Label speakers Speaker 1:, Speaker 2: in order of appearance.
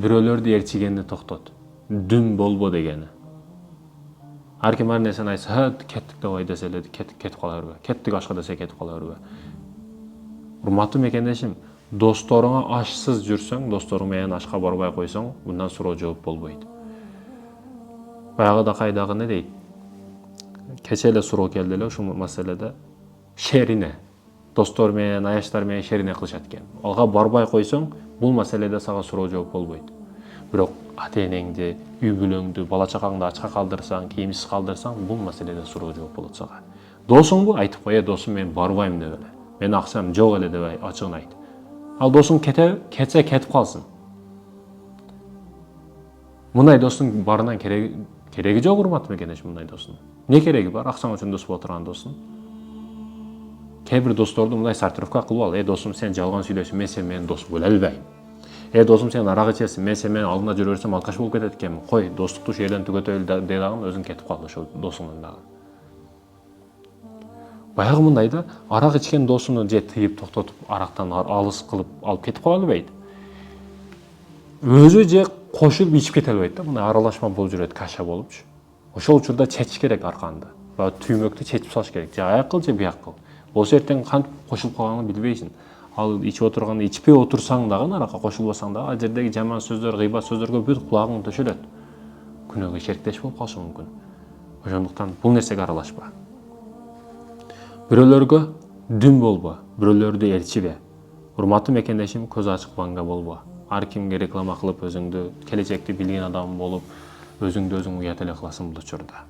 Speaker 1: Бирөөлөрдү ээрчигенди токтот. Дүн болбо дегени. Ар ким ар нерсени айтса, кеттик давай десе эле кетип кала бербе. Кеттик ашка десе кетип кала бербе. Урматтуу мекендешим, досторуңа ашсыз жүрсөң, досторуң менен ашка барбай койсоң, мындан суроо жооп болбойт. Баягыда кайдагы не дейт? Кече эле суроо келди эле ушул маселеде. Шерине. Достор менен, аяштар менен шерине кылышат экен. Алга барбай койсоң, бул маселеде сага суроо жооп болбойт. Бирок ата-энеңди, үй бүлөңдү, бала чакаңды ачка калдырсаң, кийимсиз калдырсаң, бул маселеде суроо жооп болот сага. Досуңду айтып кой, досум мен барбайм деп эле. Менин акчам жок эле деп ачыгын айт. Ал досуң кетсе кетип калсын. Мындай достун барынан кереги жок, урматтуу мекендеш, мындай достун. Не кереги бар? Акчаң үчүн дос боло турган достун. Кээ бир досторду мындай сортировка кылып ал. Досум, сен жалган сүйлөйсүң, мен сен менен дос боло албайм. Досум, сен арак ичесиң, мен сен менен алдына жүрө берсем алкаш болуп кетет экенмин. Кой, достукту ушул жерден түгөтөлү дагы өзүң кетип кал ошол досуңдун дагы. Баягы мындайда арак ичкен досуну же тыйып токтотуп, арактан алыс кылып алып кетип кала албайт. Өзү же кошулуп ичип кете албайт да, мындай аралашма болуп жүрөт, каша болупчу. Ошол учурда чечиш керек арканды. Түймөктү чечип салыш керек. Же аяк кыл, же бияк кыл. Болсо эртең кантип кошулуп калганын билбейсиң. Ал ичип отурганда ичпей отурсаң дагы, аракка кошулбасаң дагы, ал жердеги жаман сөздөр, гыйбат сөздөргө бүт кулагың төшөлөт. Күнөөгө шериктеш болуп калышы мүмкүн. Ошондуктан бул нерсеге аралашпа. Бирөөлөргө дүн болбо, бирөөлөрдү ээрчибе. Урматтуу мекендешим, көз ачык банга болбо. Ар кимге реклама кылып, өзүңдү келечекти билген адам болуп, өзүңдү өзүң уят эле кыласың бул учурда.